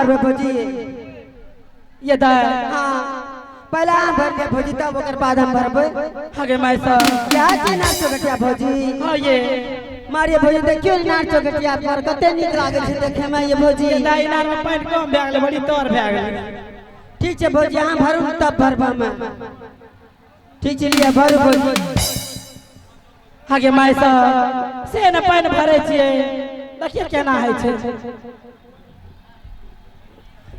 भरबे भौजी ये दा हां पहले हम भर के भौजी तब ओकर बाद हम भरबे हगे माय सा क्या के नाच चोकटिया भौजी हां ये मारिए भौजी देखियो नाच चोकटिया पर कते निक लागे छे देखे में ये भौजी दाई नार में पानी कम भए गेलै बड़ी तोर भए गेलै ठीक छे भौजी हां भरू तब भरबा में ठीक छे लिया भरू भौजी हगे माय सा से न पानी भरे छिए देखिए केना है छे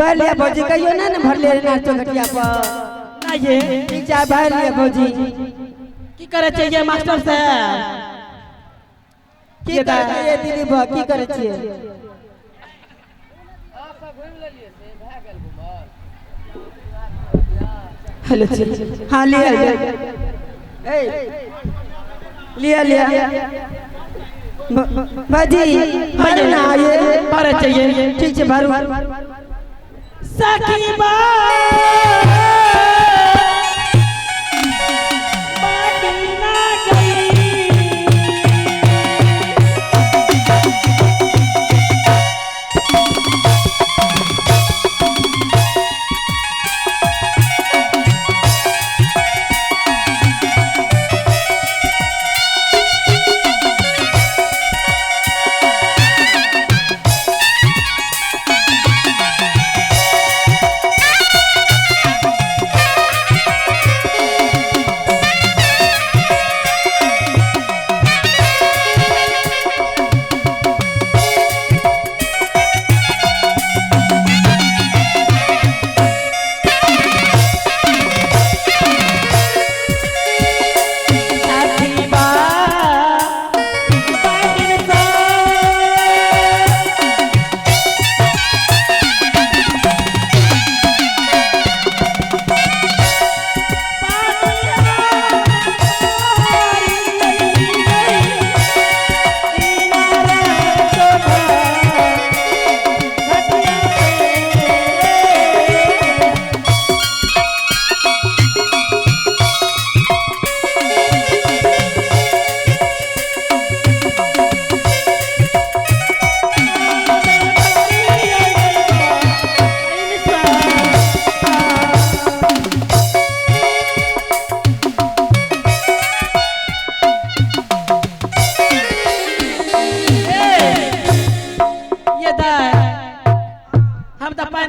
भर लिया भौजी कहियो ना न भर ले नाच चोकटिया पर ना ये ठीक छे भर लिया भौजी की करे छे ये मास्टर साहब की करे ये दीदी बा की करे छिए हेलो हां लिया ए लिया लिया भौजी भरू ना ये भरे चाहिए ठीक छे भरू सखी बा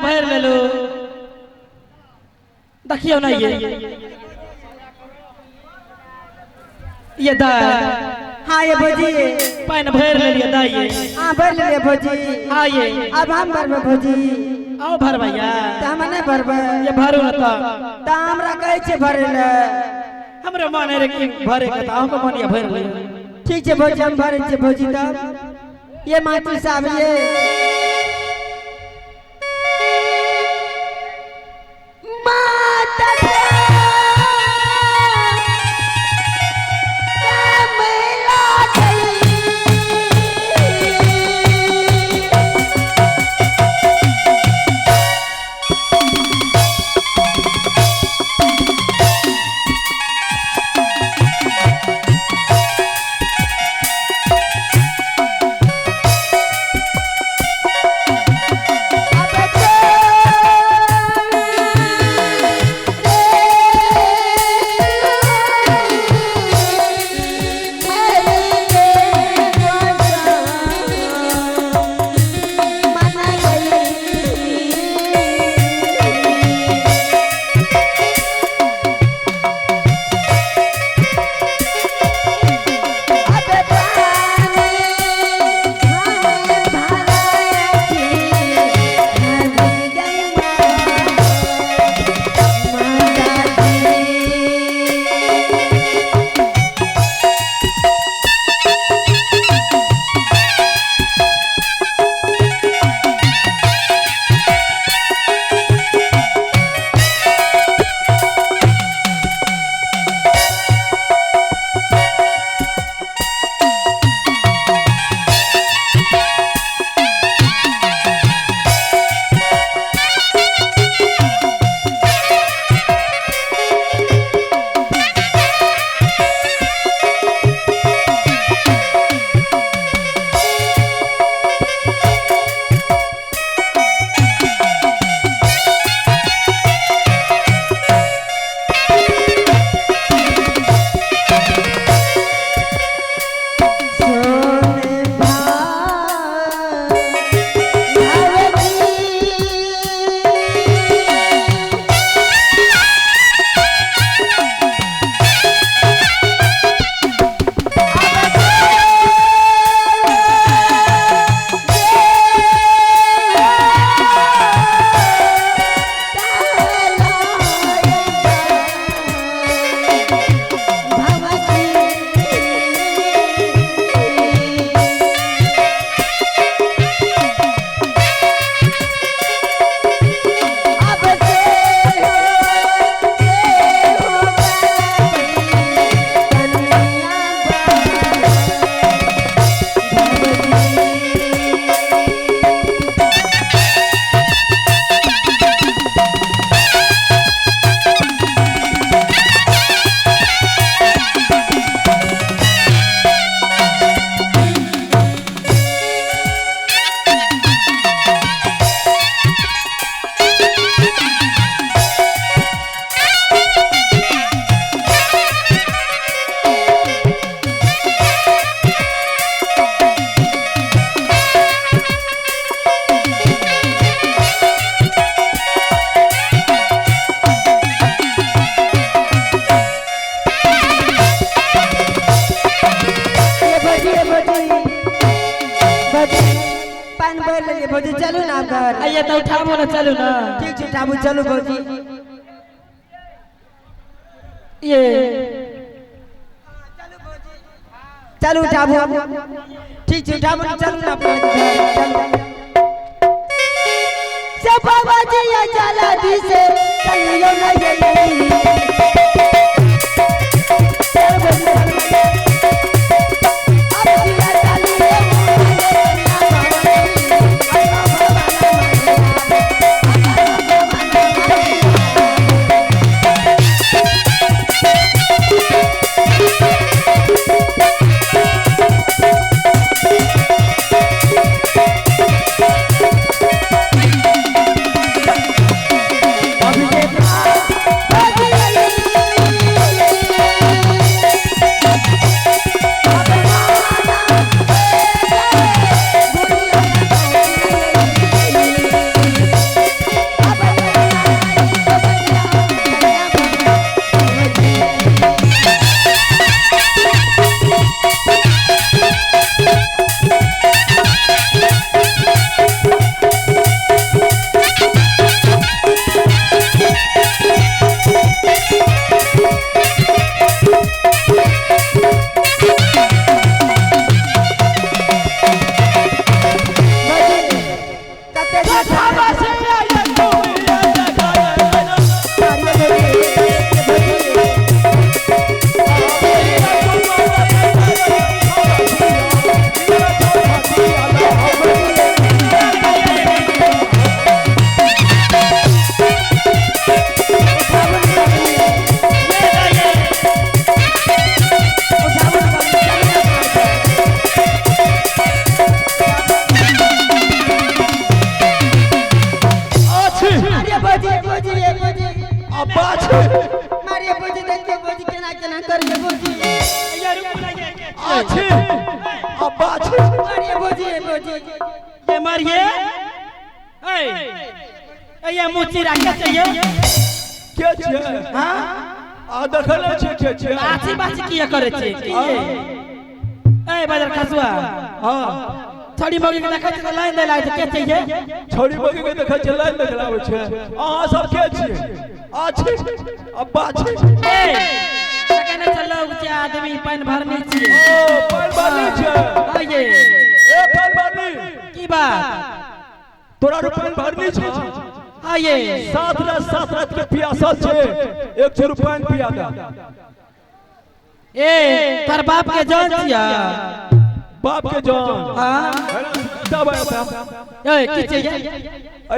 भर लेलो देखियो ना ये दा हां ये भौजी पानी भर ले लिया दा ये हां भर ले भौजी हां ये अब हम भरबे भौजी आओ भर भैया त हम नहीं भरबे ये भरू न त हमरा कहै छे भरे ले हमरे मन रे कि भरे के त हमको मन ये भर ले ठीक छे भौजी हम भरे छे भौजी तब ये माटी साहब ये ये तो उठाबो ना चलू ना ठीक छै उठाबू चलू भौजी ये चलू उठाबू ठीक छै उठाबू चलू ना अपना सब बाबा जी या चला दी से चलियो ना ये मारिए भौजी देखिए भौजी केना केना करिए भौजी अच्छे अब्बा अच्छे मारिए भौजी ये मारिए ये मुची रखे चाहिए के छे हां आ देखल छे के छे आची बाची किया करे छे ए बाजार खसुआ हां छोड़ी मौगी के देखै छै लाइन दे लागे के चाहिए छोड़ी बगी के देखै छे लाइन देखलावे छे अहाँ सब के छिए अच्छे अब्बा अच्छे कहने चलो कि आदमी पानी भरनी छी ओ पानी भरनी छे आइए ए पानी भरनी की बात तोरा रो पानी भरनी छे आइए सात रात के प्यासल छे 100 रुपया पानी पिया दे ए तर बाप के जान छिया बाप के जान हां तब आता ए की चाहिए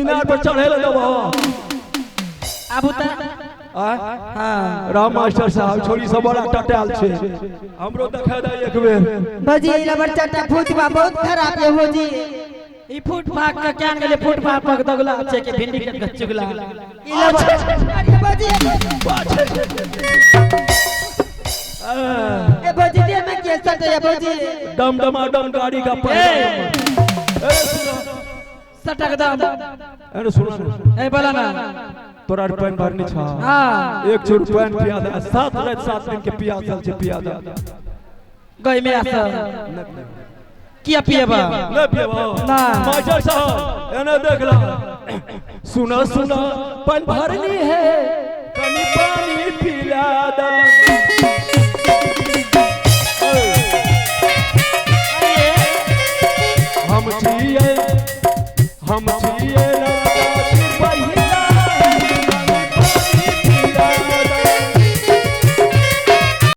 इनार पर चढ़े ले दबो आबू त हां राम मास्टर साहब छोरी सब बड़ा टटाल छे हमरो देखा दे एक बेर भौजी रबर चट्टा फूटबा बहुत खराब है भौजी ई फूट फाक के कान गेले फूट फाक पक दगला छे के भिंडी के चुगला मारिए भौजी ए भौजी दे में के सट है भौजी डम डम गाड़ी का पर सटक दम अरे सुनो ए बोला ना तोरा रुपया भरनी छा हां 100 रुपया पिया दे 7 दिन के पिया चल छे पिया दे गई में आसा किया पिएबा न पिएबा ना मास्टर साहब एने देखला सुना पानी भरनी है कनी पानी पिला दे